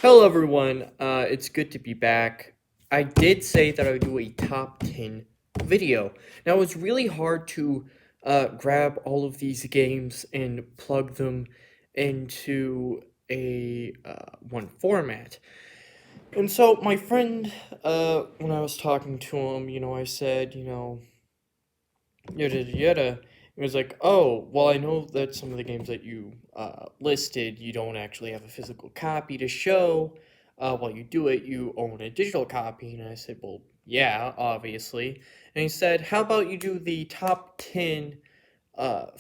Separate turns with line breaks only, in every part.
Hello, everyone. It's good to be back. I did say that I would do a top 10 video. Now, it was really hard to grab all of these games and plug them into a one format. And so, my friend, when I was talking to him, I said, yada yada yada. It was like, oh, well, I know that some of the games that you listed, you don't actually have a physical copy to show. While you do it, you own a digital copy. And I said, well, yeah, obviously. And he said, how about you do the top 10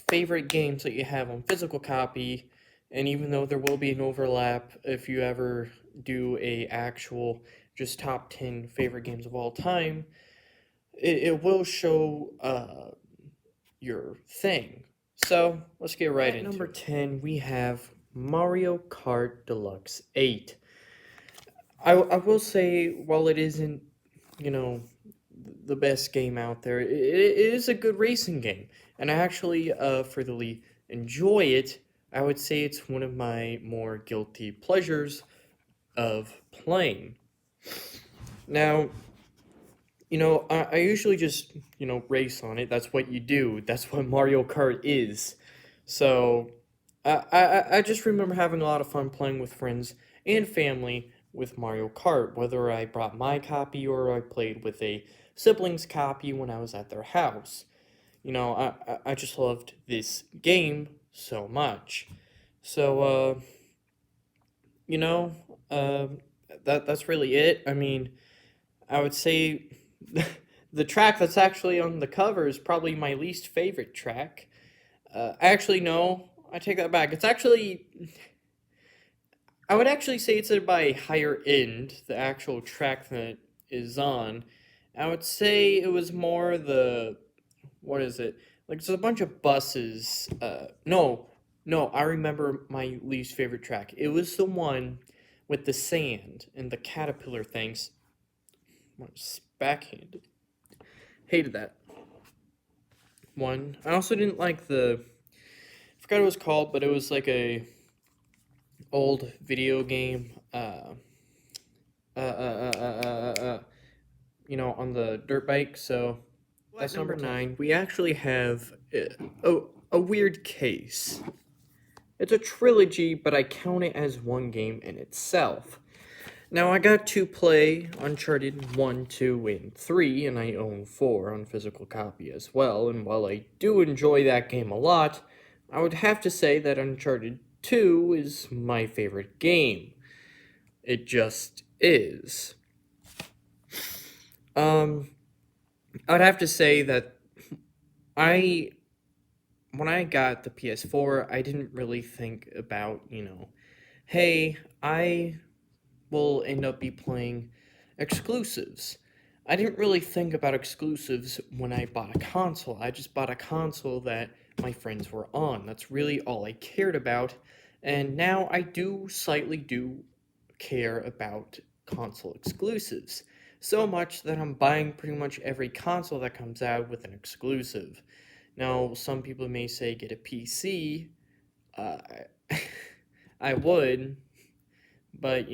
favorite games that you have on physical copy? And even though there will be an overlap, if you ever do a actual just top 10 favorite games of all time, it will show your thing. So let's get right into number 10. We have Mario Kart Deluxe 8. I will say, while it isn't, you know, the best game out there, it is a good racing game. And I actually thoroughly enjoy it. I would say it's one of my more guilty pleasures of playing. Now, I usually just, race on it. That's what you do. That's what Mario Kart is. So, I just remember having a lot of fun playing with friends and family with Mario Kart, whether I brought my copy or I played with a sibling's copy when I was at their house. I just loved this game so much. So, you know, uh, that's really it. I mean, I would say the track that's actually on the cover is probably my least favorite track. Actually, no, I take that back. It's actually, I would actually say it's by higher end, the actual track that it is on. I would say it was more what is it? Like, it's a bunch of buses. No, I remember my least favorite track. It was the one with the sand and the caterpillar things. What's backhanded? Hated that one. I also didn't like I forgot what it was called, but it was like a old video game. On the dirt bike. So that's number 9. We actually have a weird case. It's a trilogy, but I count it as one game in itself. Now, I got to play Uncharted 1, 2, and 3, and I own 4 on physical copy as well, and while I do enjoy that game a lot, I would have to say that Uncharted 2 is my favorite game. It just is. I would have to say that I when I got the PS4, I didn't really think about, hey, I will end up be playing exclusives. I didn't really think about exclusives when I bought a console. I just bought a console that my friends were on. That's really all I cared about. And now I do care about console exclusives. So much that I'm buying pretty much every console that comes out with an exclusive. Now, some people may say get a PC. Uh, I would, but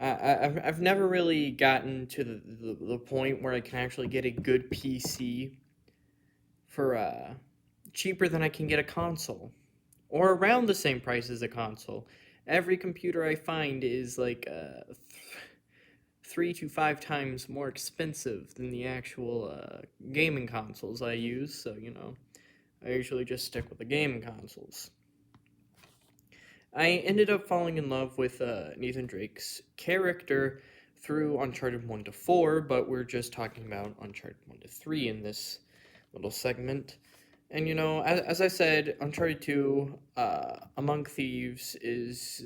I've never really gotten to the point where I can actually get a good PC for cheaper than I can get a console, or around the same price as a console. Every computer I find is like 3 to 5 times more expensive than the actual gaming consoles I use. So I usually just stick with the gaming consoles. I ended up falling in love with Nathan Drake's character through Uncharted 1 to 4, but we're just talking about Uncharted 1 to 3 in this little segment. And as I said, Uncharted 2, Among Thieves it's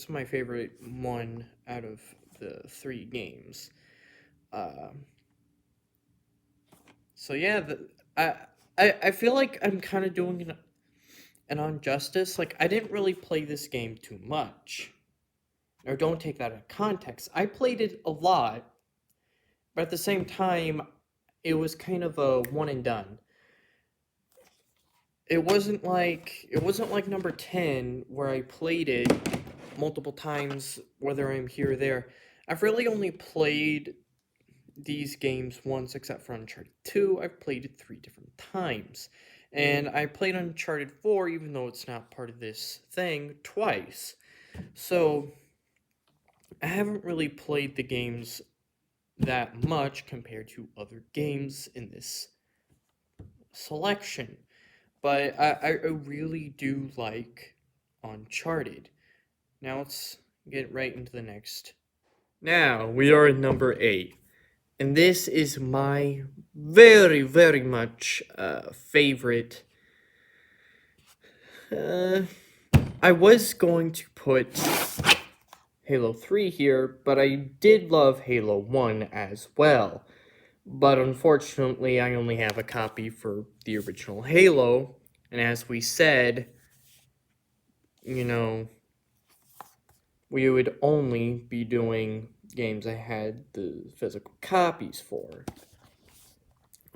my favorite one out of the 3 games. Uh, so yeah, I, I feel like I'm kind of doing an injustice. Like, I didn't really play this game too much. Or don't take that out of context. I played it a lot, but at the same time, it was kind of a one and done. It wasn't like number 10 where I played it multiple times, whether I'm here or there. I've really only played these games once, except for Uncharted 2. I've played it 3 different times. And I played Uncharted 4, even though it's not part of this thing, twice. So, I haven't really played the games that much compared to other games in this selection. But I really do like Uncharted. Now let's get right into the next. Now we are at number 8. And this is my very, very much favorite. I was going to put Halo 3 here, but I did love Halo 1 as well. But unfortunately, I only have a copy for the original Halo. And as we said, we would only be doing games I had the physical copies for.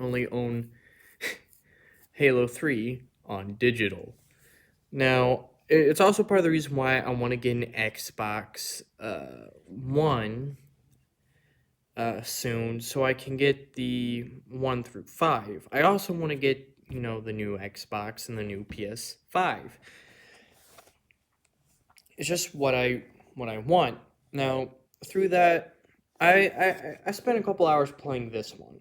Only own Halo 3 on digital. Now, it's also part of the reason why I want to get an Xbox One soon, so I can get the 1 through 5. I also want to get, the new Xbox and the new PS5. It's just what I want. Now, through that, I spent a couple hours playing this one.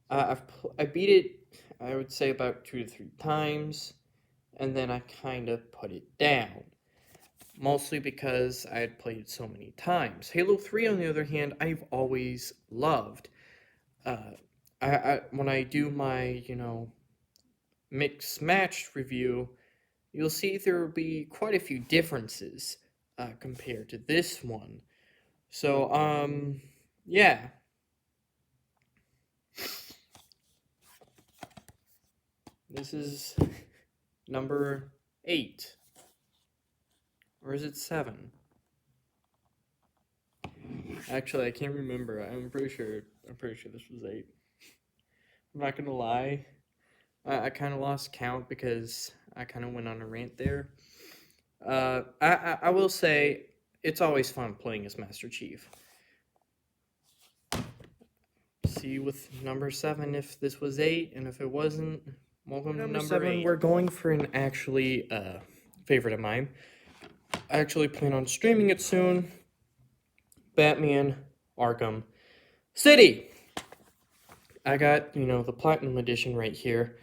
I beat it, I would say, about 2 to 3 times, and then I kind of put it down. Mostly because I had played it so many times. Halo 3, on the other hand, I've always loved. When I do my, mixed match review, you'll see there will be quite a few differences compared to this one. So, yeah. This is number 8. Or is it 7? Actually, I can't remember. I'm pretty sure this was 8. I'm not gonna lie. I kind of lost count because I kind of went on a rant there. I will say it's always fun playing as Master Chief. See with number 7 if this was 8, and if it wasn't, welcome to number 7. 8. We're going for an actually favorite of mine. I actually plan on streaming it soon. Batman Arkham City. I got, the Platinum Edition right here.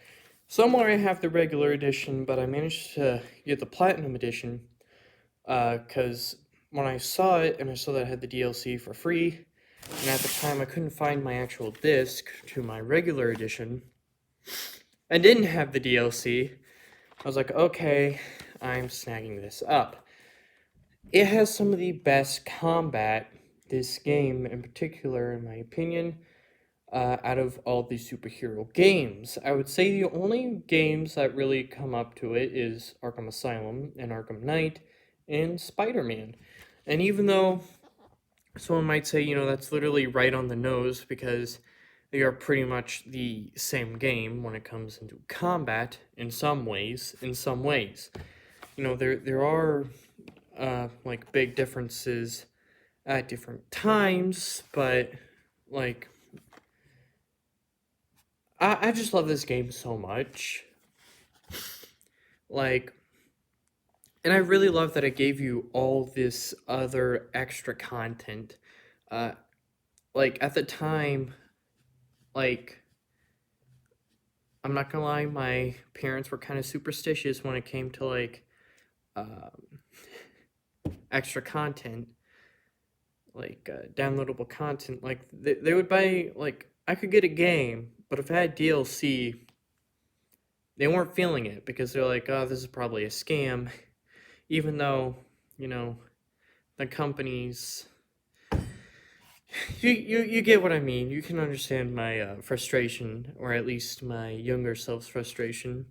Somewhere I have the regular edition, but I managed to get the Platinum Edition because when I saw it and I saw that I had the DLC for free, and at the time I couldn't find my actual disc to my regular edition, and didn't have the DLC, I was like, okay, I'm snagging this up. It has some of the best combat, this game in particular, in my opinion, out of all the superhero games. I would say the only games that really come up to it is Arkham Asylum and Arkham Knight and Spider-Man. And even though someone might say, that's literally right on the nose because they are pretty much the same game when it comes into combat in some ways. There are like big differences at different times, but like I just love this game so much. Like, and I really love that it gave you all this other extra content. Like, at the time, like, I'm not gonna lie, my parents were kind of superstitious when it came to, like, extra content. Like, downloadable content. Like, they would buy, like, I could get a game, but if I had DLC, they weren't feeling it because they're like, oh, this is probably a scam. Even though, the companies... You get what I mean. You can understand my frustration, or at least my younger self's frustration.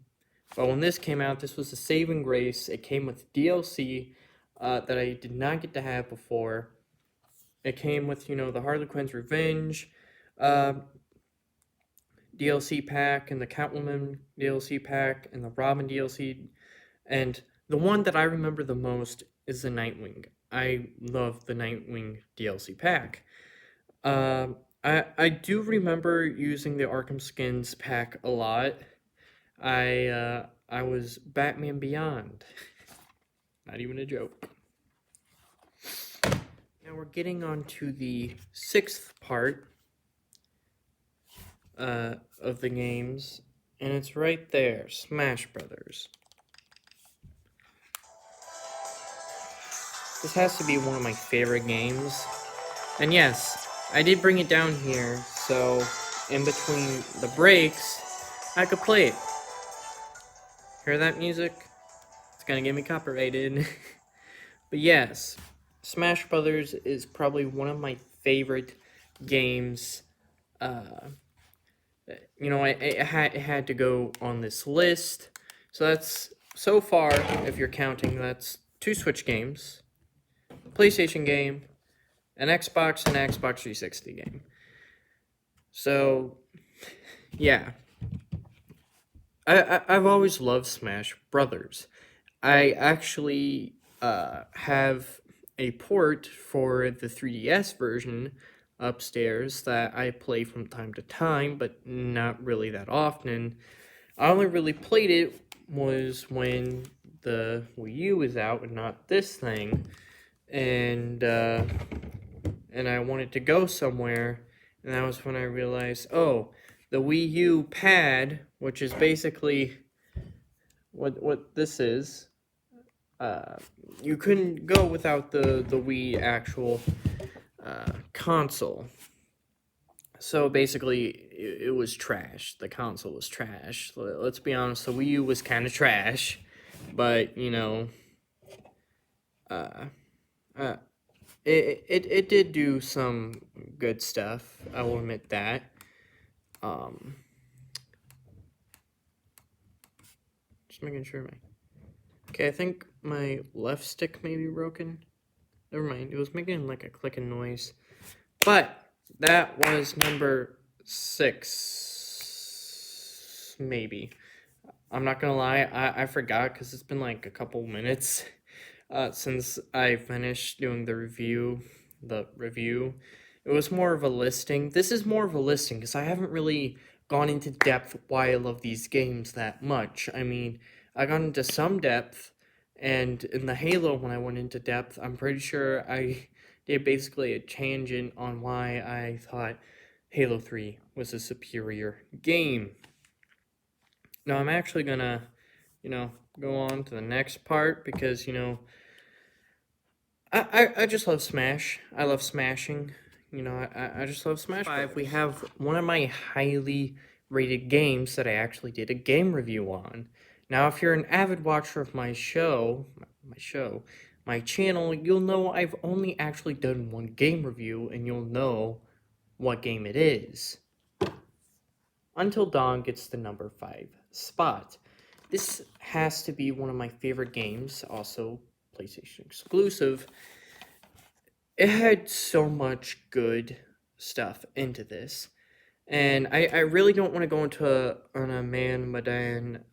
But when this came out, this was a saving grace. It came with DLC that I did not get to have before. It came with, the Harley Quinn's Revenge DLC pack, and the Catwoman DLC pack, and the Robin DLC. And the one that I remember the most is the Nightwing. I love the Nightwing DLC pack. I do remember using the Arkham Skins pack a lot. I was Batman Beyond. Not even a joke. Now we're getting on to the sixth part of the games, and it's right there, Smash Brothers. This has to be one of my favorite games. And yes, I did bring it down here, so in between the breaks, I could play it. Hear that music? It's gonna get me copyrighted. But yes, Smash Brothers is probably one of my favorite games. It had to go on this list. So that's, so far, if you're counting, that's 2 Switch games, a PlayStation game, an Xbox, and an Xbox 360 game. So, yeah. I've always loved Smash Brothers. I actually have a port for the 3DS version upstairs that I play from time to time, but not really that often. I only really played it was when the Wii U was out and not this thing, and I wanted to go somewhere, and that was when I realized, oh, the Wii U pad, which is basically what this is. You couldn't go without the Wii actual console. So basically, it was trash. The console was trash. Let's be honest, the Wii U was kind of trash, but uh, uh, it did do some good stuff. I will admit that. Just making sure my. Okay, I think my left stick may be broken. Never mind. It was making like a clicking noise. But that was number 6, maybe. I'm not gonna lie, I forgot because it's been like a couple minutes since I finished doing the review. It was more of a listing. This is more of a listing because I haven't really gone into depth why I love these games that much. I mean, I got into some depth, and in the Halo, when I went into depth, I'm pretty sure I did basically a tangent on why I thought Halo 3 was a superior game. Now, I'm actually gonna, go on to the next part because, I just love Smash. I love smashing. I just love Smash. 5, we have one of my highly rated games that I actually did a game review on. Now, if you're an avid watcher of my channel, you'll know I've only actually done one game review, and you'll know what game it is. Until Dawn gets the number 5 spot. This has to be one of my favorite games, also PlayStation exclusive. It had so much good stuff into this. And I really don't want to go into on a Man Madan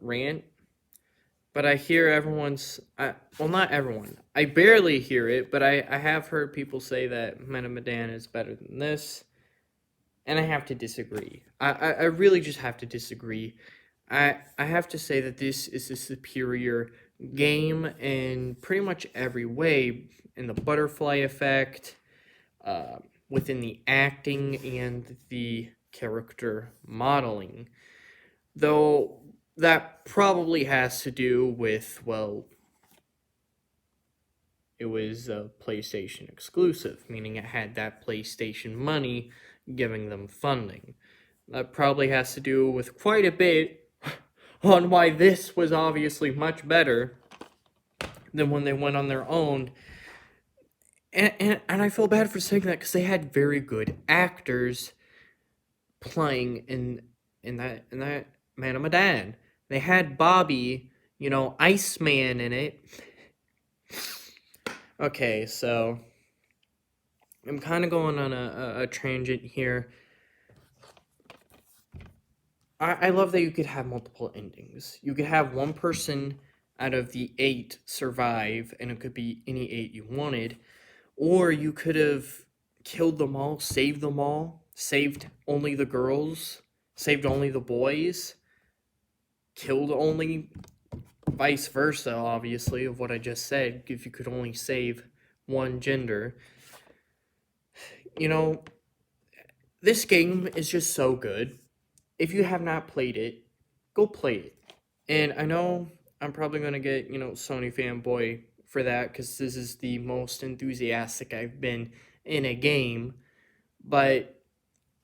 rant, but I hear everyone's, well, not everyone. I barely hear it, but I have heard people say that Man Madan is better than this. And I have to disagree. I really just have to disagree. I have to say that this is a superior game in pretty much every way, in the butterfly effect, within the acting, and the character modeling. Though that probably has to do with, well, it was a PlayStation exclusive, meaning it had that PlayStation money giving them funding. That probably has to do with quite a bit on why this was obviously much better than when they went on their own. And I feel bad for saying that because they had very good actors playing in that Man of Medan. They had Bobby, Iceman in it. Okay, so I'm kind of going on a tangent here. I love that you could have multiple endings. You could have one person out of the 8 survive, and it could be any 8 you wanted, or you could have killed them all, saved only the girls, saved only the boys, killed only vice versa, obviously, of what I just said, if you could only save one gender. You know, this game is just so good. If you have not played it, go play it. And I know I'm probably going to get, Sony fanboy for that because this is the most enthusiastic I've been in a game. But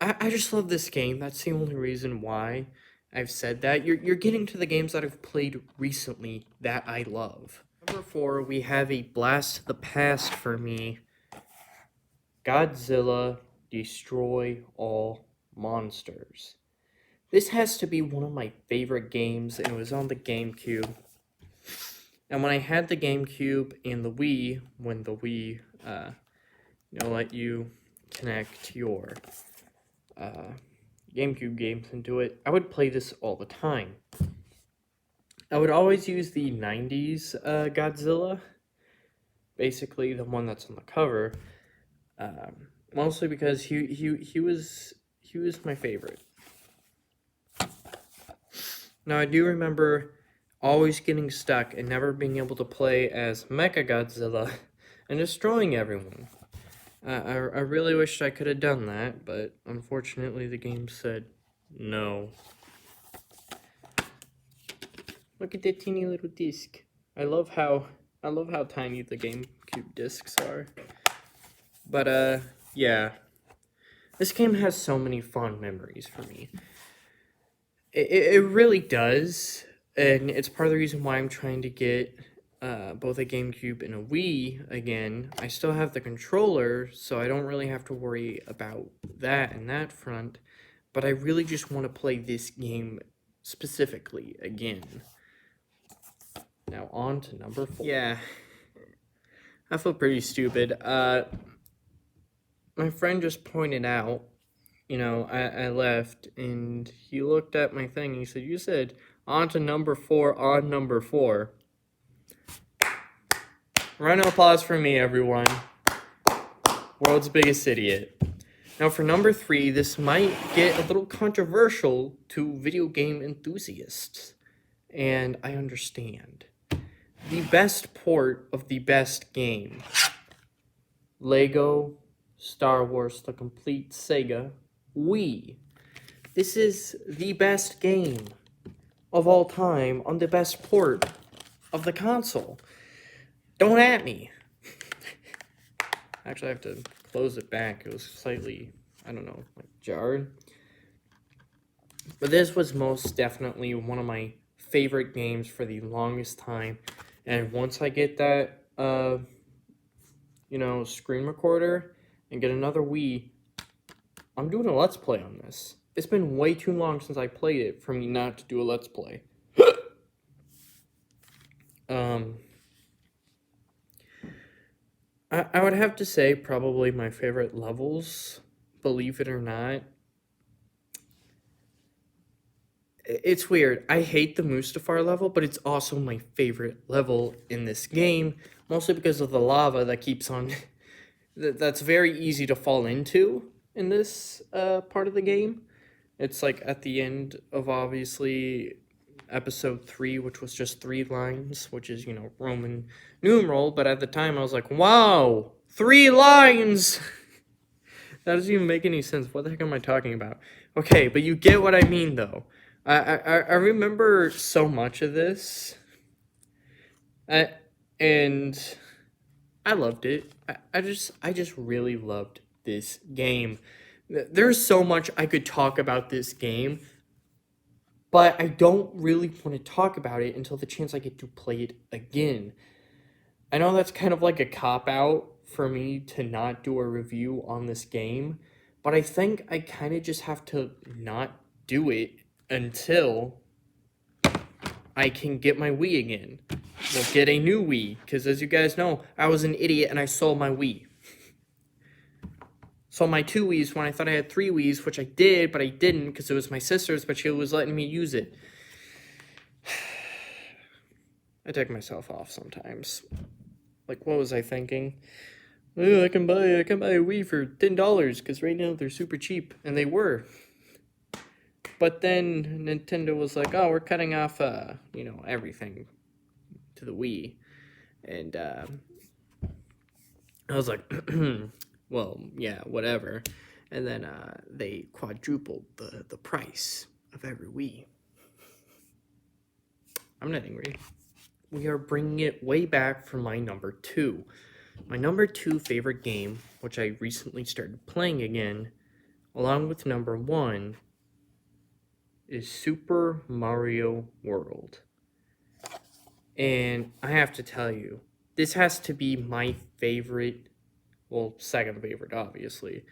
I just love this game. That's the only reason why I've said that. You're getting to the games that I've played recently that I love. Number 4, we have a blast to the past for me. Godzilla Destroy All Monsters. This has to be one of my favorite games, and it was on the GameCube. And when I had the GameCube and the Wii, when the Wii, let you connect your GameCube games into it, I would play this all the time. I would always use the 90s Godzilla, basically the one that's on the cover, mostly because he was my favorite. Now, I do remember always getting stuck and never being able to play as Mechagodzilla and destroying everyone. I really wished I could have done that, but unfortunately the game said no. Look at that teeny little disc. I love how tiny the GameCube discs are. But yeah. This game has so many fond memories for me. It really does, and it's part of the reason why I'm trying to get both a GameCube and a Wii again. I still have the controller, so I don't really have to worry about that in that front, but I really just want to play this game specifically again. Now on to number 4. Yeah, I feel pretty stupid. My friend just pointed out, I left, and he looked at my thing, and he said, "You said on to number 4 on number 4. Round of applause for me, everyone. World's biggest idiot. Now for number 3, this might get a little controversial to video game enthusiasts, and I understand. The best port of the best game. Lego Star Wars The Complete Saga Wii. This is the best game of all time on the best port of the console. Don't at me. Actually, I have to close it back. It was slightly, jarred. But this was most definitely one of my favorite games for the longest time. And once I get that, screen recorder and get another Wii, I'm doing a Let's Play on this. It's been way too long since I played it for me not to do a Let's Play. I would have to say probably my favorite levels, believe it or not. It's weird. I hate the Mustafar level, but it's also my favorite level in this game, mostly because of the lava that keeps on... that's very easy to fall into in this part of the game. It's like at the end of, obviously, episode 3, which was just 3 lines, which is, Roman numeral, but at the time I was like, wow, 3 lines! That doesn't even make any sense. What the heck am I talking about? Okay, but you get what I mean, though. I remember so much of this, and I loved it. I just really loved this game. There's so much I could talk about this game, but I don't really want to talk about it until the chance I get to play it again. I know that's kind of like a cop-out for me to not do a review on this game, but I think I kind of just have to not do it until I can get my Wii again. We'll get a new Wii, because as you guys know, I was an idiot and I sold my Wii. So my two Wii's, when I thought I had three Wii's, which I did, but I didn't because it was my sister's, but she was letting me use it. I take myself off sometimes. Like, what was I thinking? Oh, I can buy a Wii for $10 because right now they're super cheap, and they were. But then Nintendo was like, "Oh, we're cutting off, everything to the Wii," and I was like, "Well, yeah, whatever." And then they quadrupled the price of every Wii. I'm not angry. We are bringing it way back for my number 2. My number 2 favorite game, which I recently started playing again, along with number 1, is Super Mario World. And I have to tell you, this has to be my favorite, well, second favorite, obviously.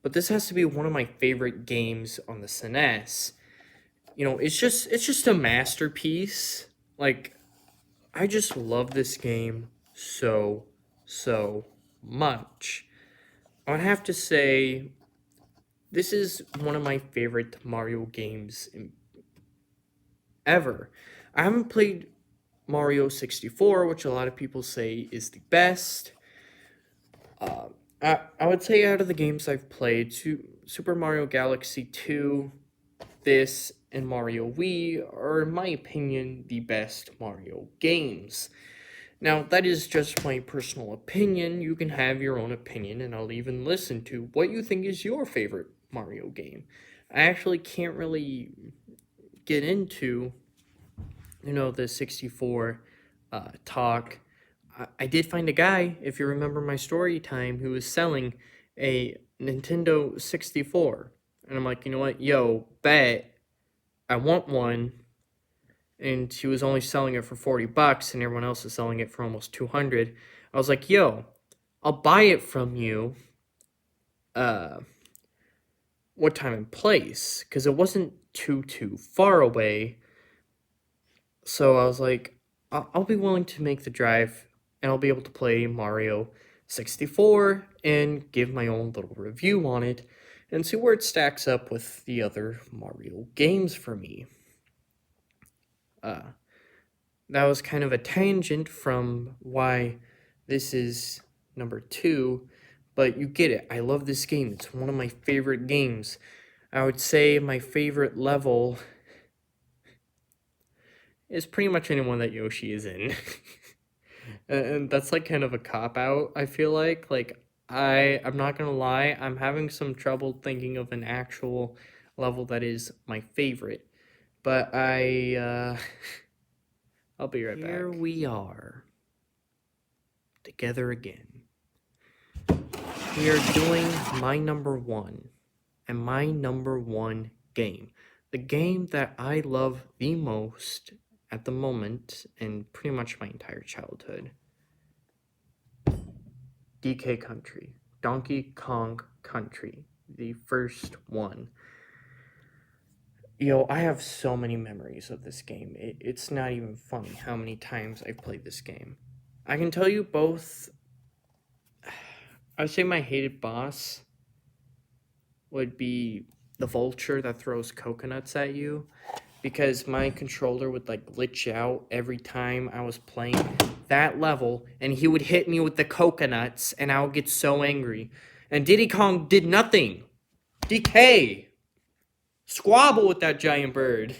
But this has to be one of my favorite games on the SNES. It's just a masterpiece. Like, I just love this game so much. I would have to say this is one of my favorite Mario games ever. I haven't played Mario 64, which a lot of people say is the best. I would say out of the games I've played, Super Mario Galaxy 2, this, and Mario Wii are, in my opinion, the best Mario games. Now, that is just my personal opinion. You can have your own opinion, and I'll even listen to what you think is your favorite Mario game. I actually can't really get into, the 64 talk. I did find a guy, if you remember my story time, who was selling a Nintendo 64. And I'm like, you know what? Yo, bet. I want one. And she was only selling it for $40 and everyone else is selling it for almost 200. I was like, yo, I'll buy it from you. What time and place? Because it wasn't too far away. So I was like, I'll be willing to make the drive and I'll be able to play Mario 64 and give my own little review on it and see where it stacks up with the other Mario games for me. That was kind of a tangent from why this is number 2, but you get it. I love this game. It's one of my favorite games. I would say my favorite level is pretty much anyone that Yoshi is in. And that's like kind of a cop out, I feel like. I'm not gonna lie, I'm having some trouble thinking of an actual level that is my favorite. But I'll be right back. Here we are, together again. We are doing my number 1, and my number 1 game. The game that I love the most at the moment, and pretty much my entire childhood. DK Country. Donkey Kong Country. The first one. I have so many memories of this game. It's not even funny how many times I've played this game. I can tell you both. I would say my hated boss would be the vulture that throws coconuts at you, because my controller would glitch out every time I was playing that level, and he would hit me with the coconuts, and I would get so angry. And Diddy Kong did nothing. DK, squabble with that giant bird.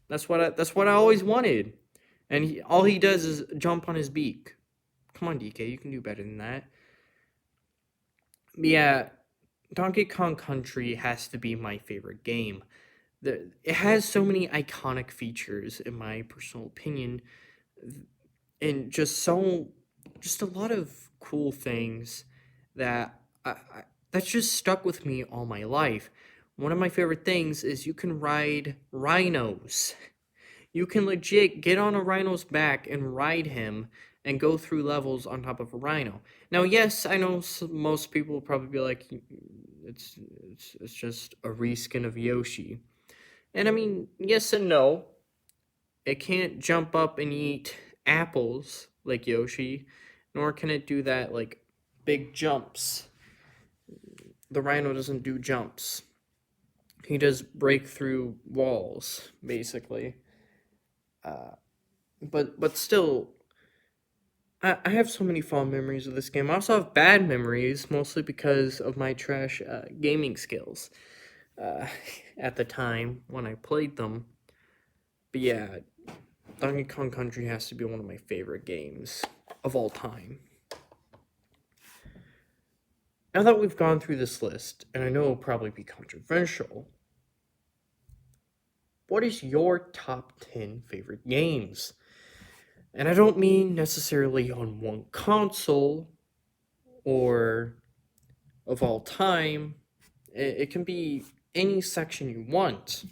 That's what I always wanted. And all he does is jump on his beak. Come on, DK, you can do better than that. But yeah, Donkey Kong Country has to be my favorite game. It has so many iconic features, in my personal opinion, and just a lot of cool things that that's just stuck with me all my life. One of my favorite things is you can ride rhinos. You can legit get on a rhino's back and ride him and go through levels on top of a rhino. Now, yes, I know most people will probably be like, it's just a reskin of Yoshi. And I mean, yes and no. It can't jump up and eat apples like Yoshi, nor can it do that big jumps. the rhino doesn't do jumps. He does break through walls, basically. Uh, but still, I have so many fond memories of this game. I also have bad memories, mostly because of my trash gaming skills uh, at the time when I played them. But yeah, Donkey Kong Country has to be one of my favorite games of all time. Now that we've gone through this list, and I know it'll probably be controversial, what is your top 10 favorite games? And I don't mean necessarily on one console or of all time. It can be any section you want.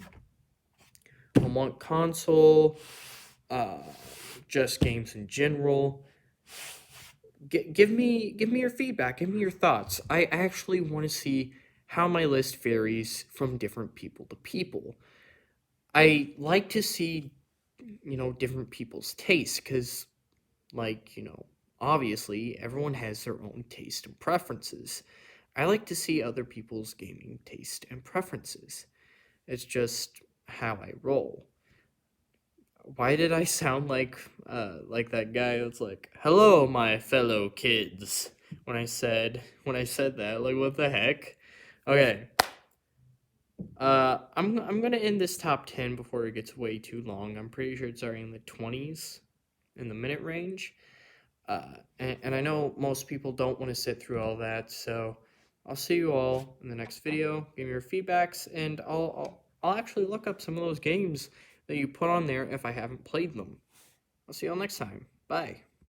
On one console, uh, just games in general. Give me your feedback. Give me your thoughts. I actually want to see how my list varies from different people to people. I like to see, different people's tastes because, obviously everyone has their own taste and preferences. I like to see other people's gaming taste and preferences. It's just how I roll. Why did I sound like that guy that's like, "Hello, my fellow kids," when I said that? Like, what the heck? Okay. I'm gonna end this top 10 before it gets way too long. I'm pretty sure it's already in the 20s, in the minute range. And I know most people don't want to sit through all that, so I'll see you all in the next video. Give me your feedbacks, and I'll actually look up some of those games that you put on there if I haven't played them. I'll see y'all next time. Bye.